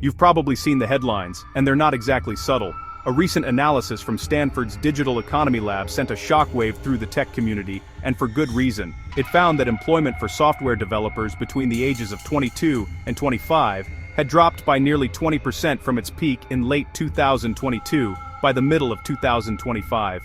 You've probably seen the headlines, and they're not exactly subtle. A recent analysis from Stanford's Digital Economy Lab sent a shockwave through the tech community, and for good reason. It found that employment for software developers between the ages of 22 and 25 had dropped by nearly 20% from its peak in late 2022 by the middle of 2025.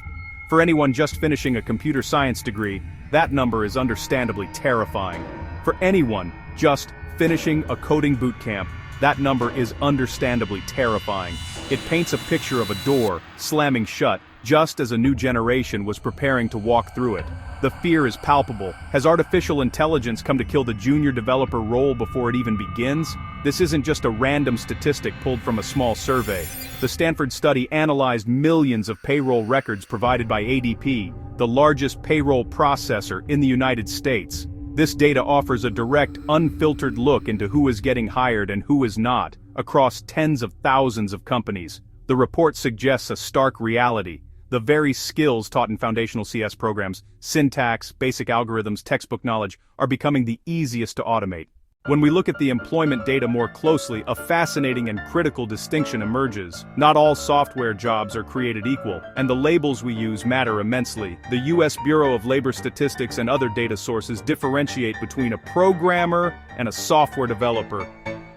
For anyone just finishing a computer science degree, that number is understandably terrifying. For anyone just finishing a coding boot camp, that number is understandably terrifying. It paints a picture of a door slamming shut just as a new generation was preparing to walk through it. The fear is palpable. Has artificial intelligence come to kill the junior developer role before it even begins? This isn't just a random statistic pulled from a small survey. The Stanford study analyzed millions of payroll records provided by ADP, the largest payroll processor in the United States. This data offers a direct, unfiltered look into who is getting hired and who is not, across tens of thousands of companies. The report suggests a stark reality. The very skills taught in foundational CS programs, syntax, basic algorithms, textbook knowledge, are becoming the easiest to automate. When we look at the employment data more closely, a fascinating and critical distinction emerges. Not all software jobs are created equal, and the labels we use matter immensely. The U.S. Bureau of Labor Statistics and other data sources differentiate between a programmer and a software developer.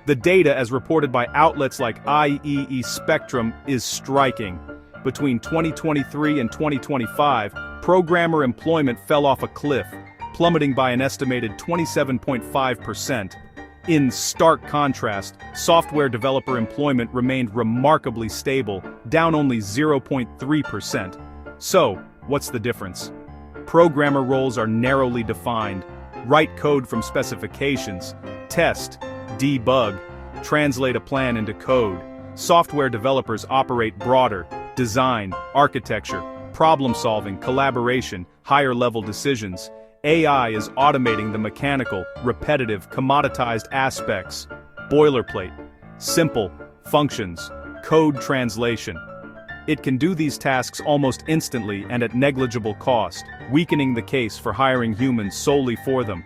The data, as reported by outlets like IEE Spectrum, is striking. Between 2023 and 2025, programmer employment fell off a cliff, plummeting by an estimated 27.5%. In stark contrast, software developer employment remained remarkably stable, down only 0.3%. So, what's the difference? Programmer roles are narrowly defined. Write code from specifications, test, debug, translate a plan into code. Software developers operate broader: design, architecture, problem-solving, collaboration, higher-level decisions. AI is automating the mechanical, repetitive, commoditized aspects. Boilerplate, simple, functions, code translation. It can do these tasks almost instantly and at negligible cost, weakening the case for hiring humans solely for them.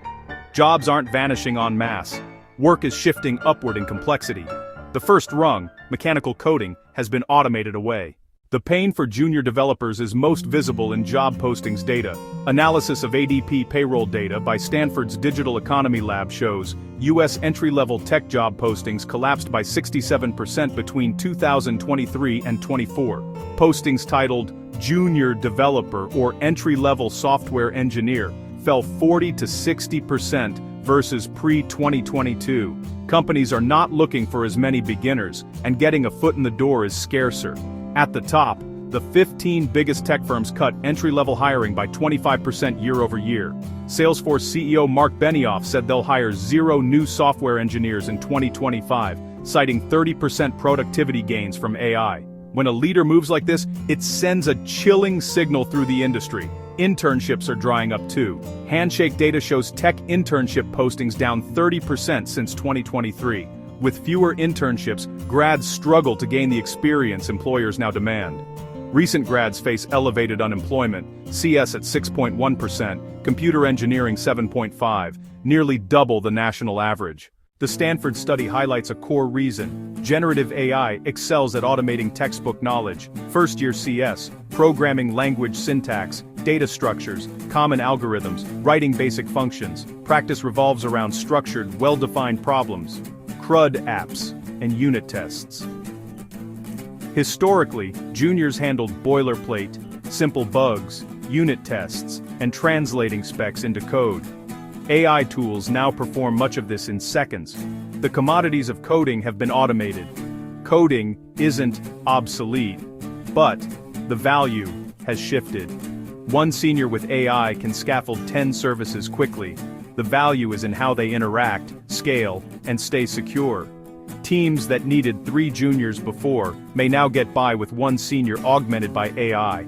Jobs aren't vanishing en masse. Work is shifting upward in complexity. The first rung, mechanical coding, has been automated away. The pain for junior developers is most visible in job postings data. Analysis of ADP payroll data by Stanford's Digital Economy Lab shows U.S. entry-level tech job postings collapsed by 67% between 2023 and 24. Postings titled Junior Developer or Entry-Level Software Engineer fell 40 to 60% versus pre-2022. Companies are not looking for as many beginners, and getting a foot in the door is scarcer. At the top, the 15 biggest tech firms cut entry-level hiring by 25% year-over-year. Salesforce CEO Mark Benioff said they'll hire 0 new software engineers in 2025, citing 30% productivity gains from AI. When a leader moves like this, it sends a chilling signal through the industry. Internships are drying up too. Handshake data shows tech internship postings down 30% since 2023. With fewer internships, grads struggle to gain the experience employers now demand. Recent grads face elevated unemployment, CS at 6.1%, computer engineering 7.5%, nearly double the national average. The Stanford study highlights a core reason. Generative AI excels at automating textbook knowledge. First-year CS, programming language syntax, data structures, common algorithms, writing basic functions. Practice revolves around structured, well-defined problems. CRUD apps, and unit tests. Historically, juniors handled boilerplate, simple bugs, unit tests, and translating specs into code. AI tools now perform much of this in seconds. The commodities of coding have been automated. Coding isn't obsolete, but the value has shifted. One senior with AI can scaffold 10 services quickly. The value is in how they interact, scale, and stay secure. Teams that needed 3 juniors before may now get by with 1 senior augmented by AI.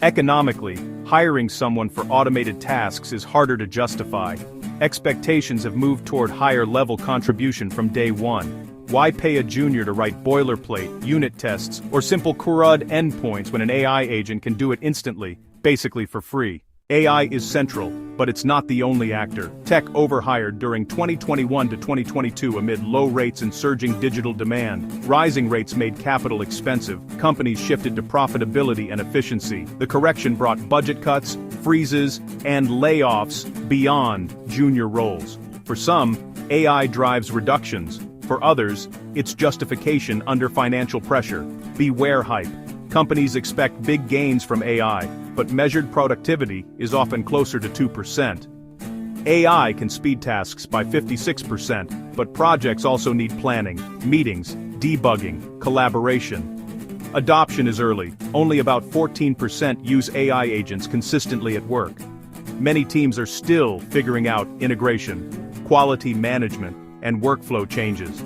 Economically, hiring someone for automated tasks is harder to justify. Expectations have moved toward higher-level contribution from day one. Why pay a junior to write boilerplate, unit tests, or simple CRUD endpoints when an AI agent can do it instantly, basically for free? AI is central, but it's not the only actor. Tech overhired during 2021 to 2022 amid low rates and surging digital demand. Rising rates made capital expensive. Companies shifted to profitability and efficiency. The correction brought budget cuts, freezes, and layoffs beyond junior roles. For some, AI drives reductions. For others, it's justification under financial pressure. Beware hype. Companies expect big gains from AI, but measured productivity is often closer to 2%. AI can speed tasks by 56%, but projects also need planning, meetings, debugging, collaboration. Adoption is early. Only about 14% use AI agents consistently at work. Many teams are still figuring out integration, quality management, and workflow changes.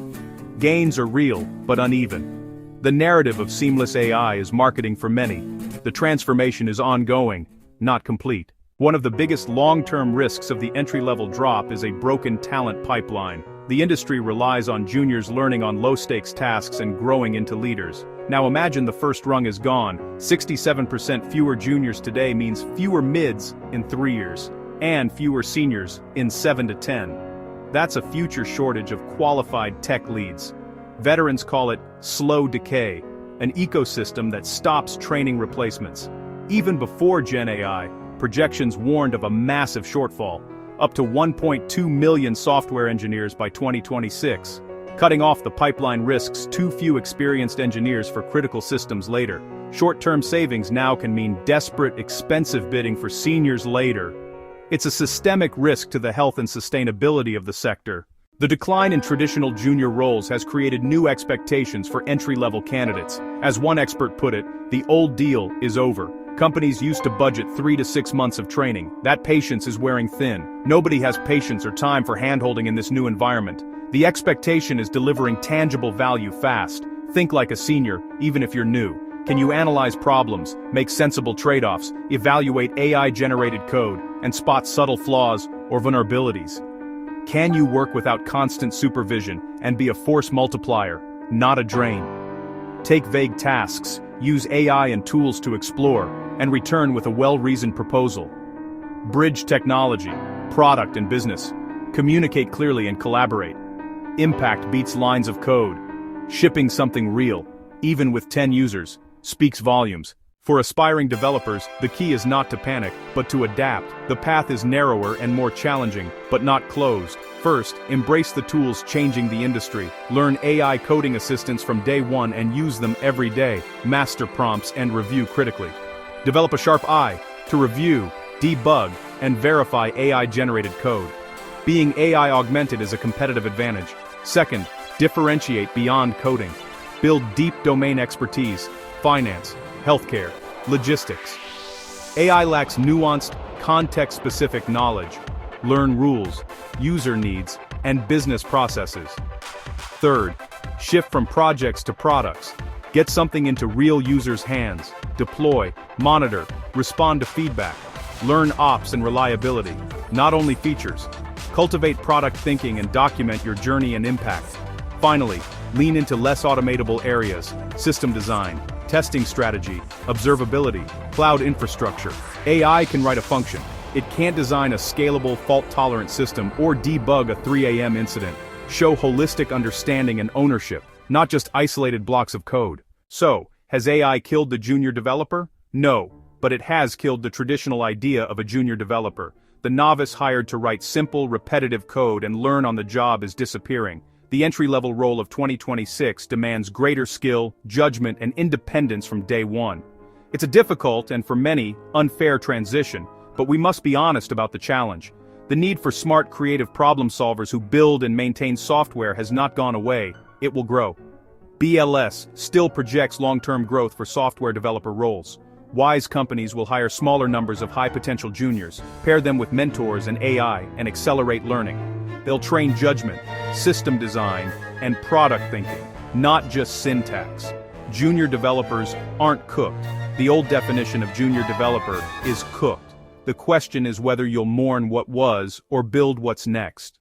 Gains are real, but uneven. The narrative of seamless AI is marketing for many. The transformation is ongoing, not complete. One of the biggest long-term risks of the entry-level drop is a broken talent pipeline. The industry relies on juniors learning on low-stakes tasks and growing into leaders. Now imagine the first rung is gone. 67% fewer juniors today means fewer mids in 3 years, and fewer seniors in 7 to 10. That's a future shortage of qualified tech leads. Veterans call it slow decay, an ecosystem that stops training replacements. Even before Gen AI, projections warned of a massive shortfall, up to 1.2 million software engineers by 2026. Cutting off the pipeline risks too few experienced engineers for critical systems later. Short-term savings now can mean desperate, expensive bidding for seniors later. It's a systemic risk to the health and sustainability of the sector. The decline in traditional junior roles has created new expectations for entry-level candidates. As one expert put it, the old deal is over. Companies used to budget 3 to 6 months of training. That patience is wearing thin. Nobody has patience or time for handholding in this new environment. The expectation is delivering tangible value fast. Think like a senior, even if you're new. Can you analyze problems, make sensible trade-offs, evaluate AI-generated code, and spot subtle flaws or vulnerabilities? Can you work without constant supervision and be a force multiplier, not a drain? Take vague tasks, use AI and tools to explore, and return with a well-reasoned proposal. Bridge technology, product and business. Communicate clearly and collaborate. Impact beats lines of code. Shipping something real, even with 10 users, speaks volumes. For aspiring developers, the key is not to panic, but to adapt. The path is narrower and more challenging, but not closed. First, embrace the tools changing the industry. Learn AI coding assistants from day one and use them every day. Master prompts and review critically. Develop a sharp eye to review, debug, and verify AI-generated code. Being AI-augmented is a competitive advantage. Second, differentiate beyond coding. Build deep domain expertise, finance, healthcare, logistics. AI lacks nuanced, context-specific knowledge. Learn rules, user needs, and business processes. Third, shift from projects to products. Get something into real users' hands. Deploy, monitor, respond to feedback. Learn ops and reliability, not only features. Cultivate product thinking and document your journey and impact. Finally, lean into less automatable areas, system design, testing strategy, observability, cloud infrastructure. AI can write a function. It can't design a scalable, fault-tolerant system or debug a 3 a.m. incident. Show holistic understanding and ownership, not just isolated blocks of code. So, has AI killed the junior developer? No, but it has killed the traditional idea of a junior developer. The novice hired to write simple, repetitive code and learn on the job is disappearing. The entry-level role of 2026 demands greater skill, judgment, and independence from day one. It's a difficult and, for many, unfair transition, but we must be honest about the challenge. The need for smart, creative problem solvers who build and maintain software has not gone away. It will grow. BLS still projects long-term growth for software developer roles. Wise companies will hire smaller numbers of high-potential juniors, pair them with mentors and AI, and accelerate learning. They'll train judgment, system design, and product thinking, not just syntax. Junior developers aren't cooked. The old definition of junior developer is cooked. The question is whether you'll mourn what was or build what's next.